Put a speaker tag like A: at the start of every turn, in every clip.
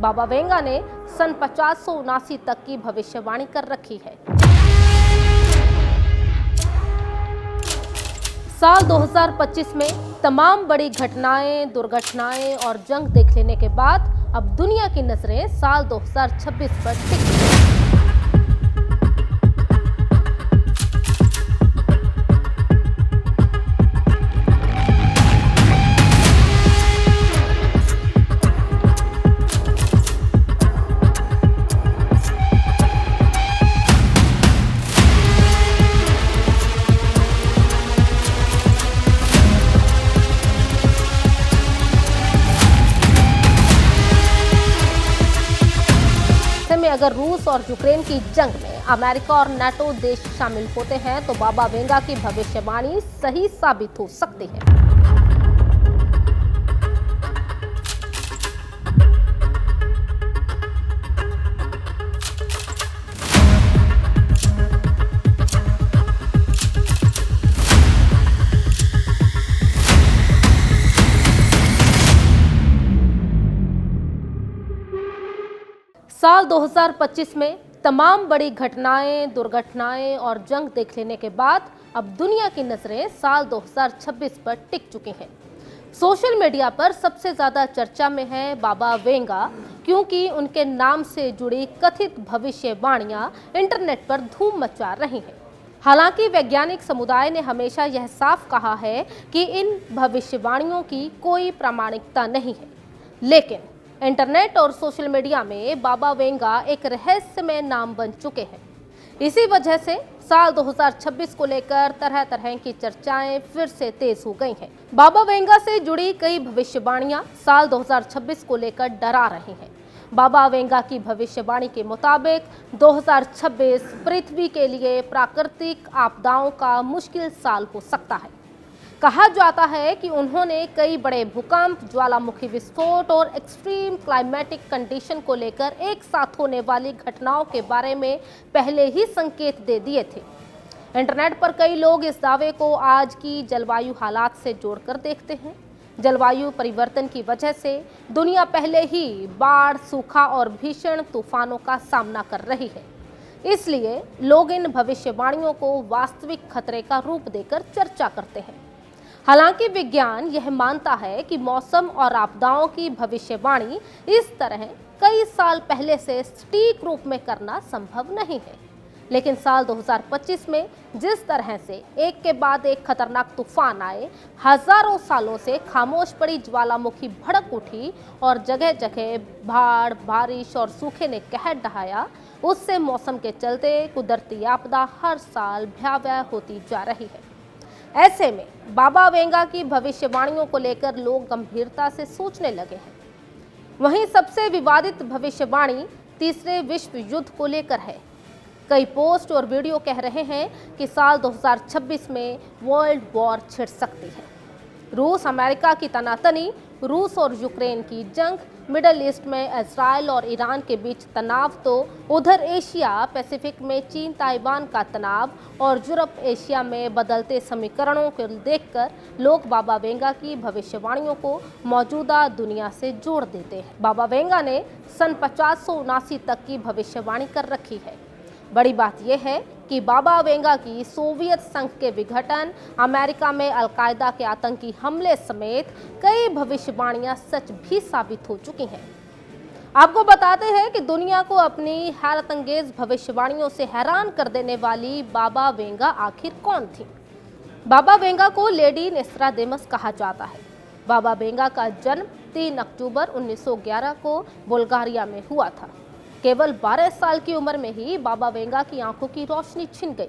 A: बाबा Venga ने सन 5079 तक की भविष्यवाणी कर रखी है। साल 2025 में तमाम बड़ी घटनाएं, दुर्घटनाएं और जंग देख लेने के बाद अब दुनिया की नजरें साल 2026 पर टिकी हैं। में अगर रूस और यूक्रेन की जंग में अमेरिका और नाटो देश शामिल होते हैं तो बाबा वेंगा की भविष्यवाणी सही साबित हो सकती है। साल 2025 में तमाम बड़ी घटनाएं, दुर्घटनाएं और जंग देख लेने के बाद अब दुनिया की नजरें साल 2026 पर टिक चुकी हैं। सोशल मीडिया पर सबसे ज्यादा चर्चा में है बाबा वेंगा, क्योंकि उनके नाम से जुड़ी कथित भविष्यवाणियां इंटरनेट पर धूम मचा रही हैं। हालांकि वैज्ञानिक समुदाय ने हमेशा यह साफ कहा है कि इन भविष्यवाणियों की कोई प्रामाणिकता नहीं है, लेकिन इंटरनेट और सोशल मीडिया में बाबा वेंगा एक रहस्यमय नाम बन चुके हैं। इसी वजह से साल 2026 को लेकर तरह तरह की चर्चाएं फिर से तेज हो गई हैं। बाबा वेंगा से जुड़ी कई भविष्यवाणियां साल 2026 को लेकर डरा रही हैं। बाबा वेंगा की भविष्यवाणी के मुताबिक 2026 पृथ्वी के लिए प्राकृतिक आपदाओं का मुश्किल साल हो सकता है। कहा जाता है कि उन्होंने कई बड़े भूकंप, ज्वालामुखी विस्फोट और एक्सट्रीम क्लाइमेटिक कंडीशन को लेकर एक साथ होने वाली घटनाओं के बारे में पहले ही संकेत दे दिए थे। इंटरनेट पर कई लोग इस दावे को आज की जलवायु हालात से जोड़कर देखते हैं। जलवायु परिवर्तन की वजह से दुनिया पहले ही बाढ़, सूखा और भीषण तूफानों का सामना कर रही है। इसलिए लोग इन भविष्यवाणियों को वास्तविक खतरे का रूप देकर चर्चा करते हैं। हालांकि विज्ञान यह मानता है कि मौसम और आपदाओं की भविष्यवाणी इस तरह कई साल पहले से सटीक रूप में करना संभव नहीं है। लेकिन साल 2025 में जिस तरह से एक के बाद एक खतरनाक तूफान आए, हजारों सालों से खामोश पड़ी ज्वालामुखी भड़क उठी और जगह जगह बाढ़, बारिश और सूखे ने कहर ढहाया, उससे मौसम के चलते कुदरती आपदा हर साल भयावह होती जा रही है। ऐसे में बाबा वेंगा की भविष्यवाणियों को लेकर लोग गंभीरता से सोचने लगे हैं। वहीं सबसे विवादित भविष्यवाणी तीसरे विश्व युद्ध को लेकर है। कई पोस्ट और वीडियो कह रहे हैं कि साल 2026 में वर्ल्ड वॉर छिड़ सकती है। रूस अमेरिका की तनातनी, रूस और यूक्रेन की जंग, मिडल ईस्ट में इजराइल और ईरान के बीच तनाव, तो उधर एशिया पैसिफिक में चीन ताइवान का तनाव और यूरोप एशिया में बदलते समीकरणों को देखकर लोग बाबा वेंगा की भविष्यवाणियों को मौजूदा दुनिया से जोड़ देते हैं। बाबा वेंगा ने सन 5079 तक की भविष्यवाणी कर रखी है। बड़ी बात यह है कि बाबा वेंगा की सोवियत संघ के विघटन, अमेरिका में अलकायदा के आतंकी हमले समेत कई भविष्यवाणियां सच भी साबित हो चुकी हैं। आपको बताते हैं कि दुनिया को अपनी हैरतअंगेज भविष्यवाणियों से हैरान कर देने वाली बाबा वेंगा आखिर कौन थी। बाबा वेंगा को लेडी नोस्ट्राडेमस कहा जाता है। बाबा वेंगा का जन्म 3 अक्टूबर 1911 को बुल्गारिया में हुआ था। केवल 12 साल की उम्र में ही बाबा वेंगा की आंखों की रोशनी छिन गई,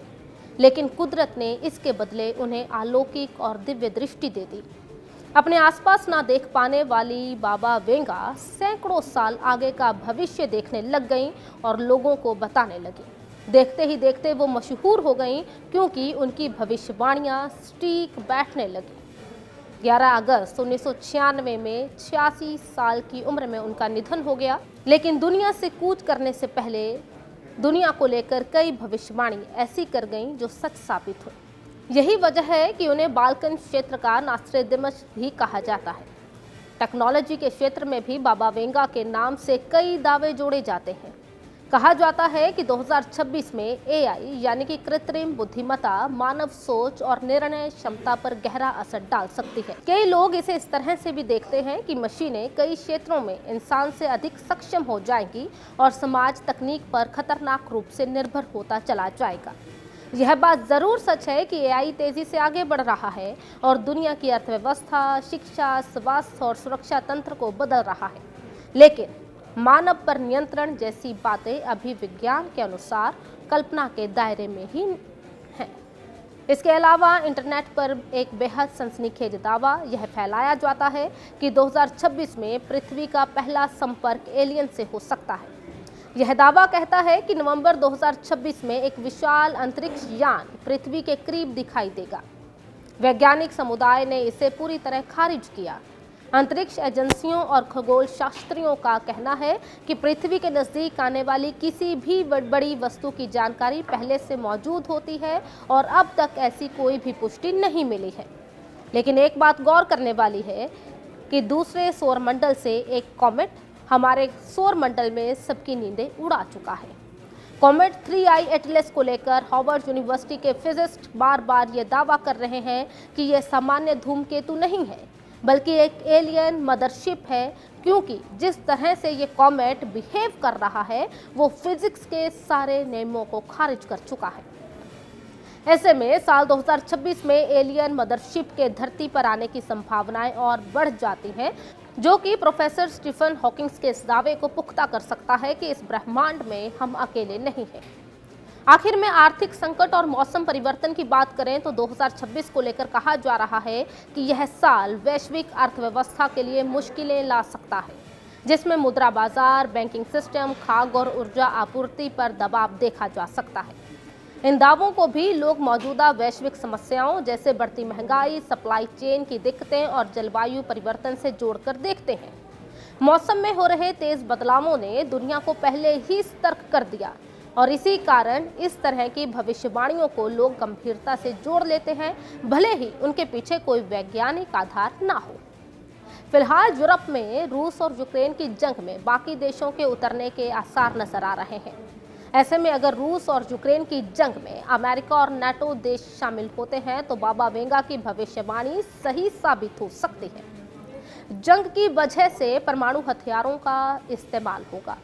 A: लेकिन कुदरत ने इसके बदले उन्हें अलौकिक और दिव्य दृष्टि दे दी। अपने आसपास ना देख पाने वाली बाबा वेंगा सैकड़ों साल आगे का भविष्य देखने लग गईं और लोगों को बताने लगी। देखते ही देखते वो मशहूर हो गईं, क्योंकि उनकी भविष्यवाणियां सटीक बैठने लगी। 11 अगस्त 1996 में 86 साल की उम्र में उनका निधन हो गया। लेकिन दुनिया से कूच करने से पहले दुनिया को लेकर कई भविष्यवाणी ऐसी कर गईं जो सच साबित हुई। यही वजह है कि उन्हें बाल्कन क्षेत्र का नोस्ट्राडेमस भी कहा जाता है। टेक्नोलॉजी के क्षेत्र में भी बाबा वेंगा के नाम से कई दावे जोड़े जाते हैं। कहा जाता है कि 2026 में एआई यानी कि कृत्रिम बुद्धिमत्ता मानव सोच और निर्णय क्षमता पर गहरा असर डाल सकती है। कई लोग इसे इस तरह से भी देखते हैं कि मशीनें कई क्षेत्रों में इंसान से अधिक सक्षम हो जाएंगी और समाज तकनीक पर खतरनाक रूप से निर्भर होता चला जाएगा। यह बात जरूर सच है कि एआई तेजी से आगे बढ़ रहा है और दुनिया की अर्थव्यवस्था, शिक्षा, स्वास्थ्य और सुरक्षा तंत्र को बदल रहा है, लेकिन मानव पर नियंत्रण जैसी बातें अभी विज्ञान के अनुसार कल्पना के दायरे में ही हैं। इसके अलावा इंटरनेट पर एक बेहद सनसनीखेज दावा यह फैलाया जाता है कि 2026 में पृथ्वी का पहला संपर्क एलियन से हो सकता है। यह दावा कहता है कि नवंबर 2026 में एक विशाल अंतरिक्ष यान पृथ्वी के करीब दिखाई देगा। वैज्ञानिक समुदाय ने इसे पूरी तरह खारिज किया। अंतरिक्ष एजेंसियों और खगोल शास्त्रियों का कहना है कि पृथ्वी के नज़दीक आने वाली किसी भी बड़ी वस्तु की जानकारी पहले से मौजूद होती है और अब तक ऐसी कोई भी पुष्टि नहीं मिली है। लेकिन एक बात गौर करने वाली है कि दूसरे सौरमंडल से एक कॉमेट हमारे सौरमंडल में सबकी नींदें उड़ा चुका है। कॉमेट 3I एटलस को लेकर हार्वर्ड यूनिवर्सिटी के फिजिस्ट बार बार ये दावा कर रहे हैं कि यह सामान्य धूमकेतु नहीं है, बल्कि एक एलियन मदरशिप है, क्योंकि जिस तरह से ये कॉमेट बिहेव कर रहा है वो फिजिक्स के सारे नियमों को खारिज कर चुका है। ऐसे में साल 2026 में एलियन मदरशिप के धरती पर आने की संभावनाएं और बढ़ जाती हैं, जो कि प्रोफेसर स्टीफन हॉकिंग के इस दावे को पुख्ता कर सकता है कि इस ब्रह्मांड में हम अकेले नहीं हैं। आखिर में आर्थिक संकट और मौसम परिवर्तन की बात करें तो 2026 को लेकर कहा जा रहा है कि यह साल वैश्विक अर्थव्यवस्था के लिए मुश्किलें ला सकता है, जिसमें मुद्रा बाजार, बैंकिंग सिस्टम, खाद्य और ऊर्जा आपूर्ति पर दबाव देखा जा सकता है। इन दावों को भी लोग मौजूदा वैश्विक समस्याओं जैसे बढ़ती महंगाई, सप्लाई चेन की दिक्कतें और जलवायु परिवर्तन से जोड़कर देखते हैं। मौसम में हो रहे तेज बदलावों ने दुनिया को पहले ही सतर्क कर दिया और इसी कारण इस तरह की भविष्यवाणियों को लोग गंभीरता से जोड़ लेते हैं, भले ही उनके पीछे कोई वैज्ञानिक आधार ना हो। फिलहाल यूरोप में रूस और यूक्रेन की जंग में बाकी देशों के उतरने के आसार नजर आ रहे हैं। ऐसे में अगर रूस और यूक्रेन की जंग में अमेरिका और नाटो देश शामिल होते हैं तो बाबा वेंगा की भविष्यवाणी सही साबित हो सकती है। जंग की वजह से परमाणु हथियारों का इस्तेमाल होगा,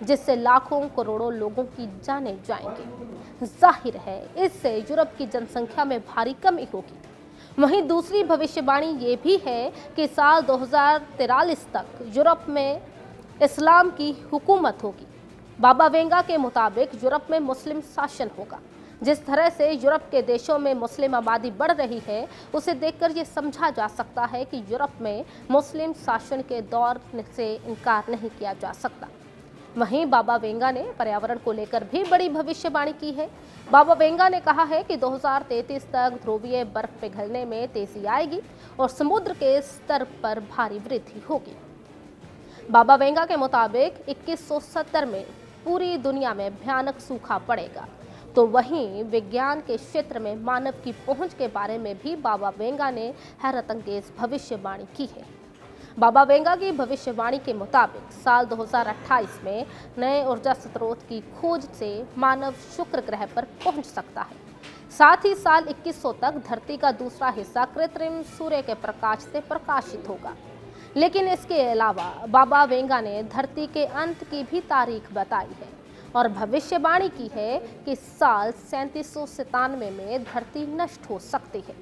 A: जिससे लाखों करोड़ों लोगों की जानें जाएंगी। जाहिर है इससे यूरोप की जनसंख्या में भारी कमी होगी। वहीं दूसरी भविष्यवाणी ये भी है कि साल 2043 तक यूरोप में इस्लाम की हुकूमत होगी। बाबा वेंगा के मुताबिक यूरोप में मुस्लिम शासन होगा। जिस तरह से यूरोप के देशों में मुस्लिम आबादी बढ़ रही है, उसे देखकर ये समझा जा सकता है कि यूरोप में मुस्लिम शासन के दौर से इनकार नहीं किया जा सकता। वहीं बाबा वेंगा ने पर्यावरण को लेकर भी बड़ी भविष्यवाणी की है। बाबा वेंगा ने कहा है कि 2033 तक ध्रुवीय बर्फ पिघलने में तेजी आएगी और समुद्र के स्तर पर भारी वृद्धि होगी। बाबा वेंगा के मुताबिक 2170 में पूरी दुनिया में भयानक सूखा पड़ेगा। तो वहीं विज्ञान के क्षेत्र में मानव की पहुंच के बारे में भी बाबा वेंगा ने हैरतअंगेज भविष्यवाणी की है। बाबा वेंगा की भविष्यवाणी के मुताबिक साल 2028 में नए ऊर्जा स्रोत की खोज से मानव शुक्र ग्रह पर पहुंच सकता है। साथ ही साल 2100 तक धरती का दूसरा हिस्सा कृत्रिम सूर्य के प्रकाश से प्रकाशित होगा। लेकिन इसके अलावा बाबा वेंगा ने धरती के अंत की भी तारीख बताई है और भविष्यवाणी की है कि साल 3797 में धरती नष्ट हो सकती है।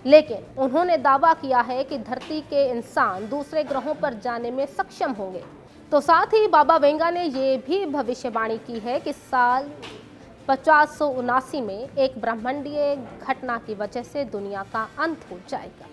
A: लेकिन उन्होंने दावा किया है कि धरती के इंसान दूसरे ग्रहों पर जाने में सक्षम होंगे। तो साथ ही बाबा वेंगा ने ये भी भविष्यवाणी की है कि साल 5079 में एक ब्रह्मांडीय घटना की वजह से दुनिया का अंत हो जाएगा।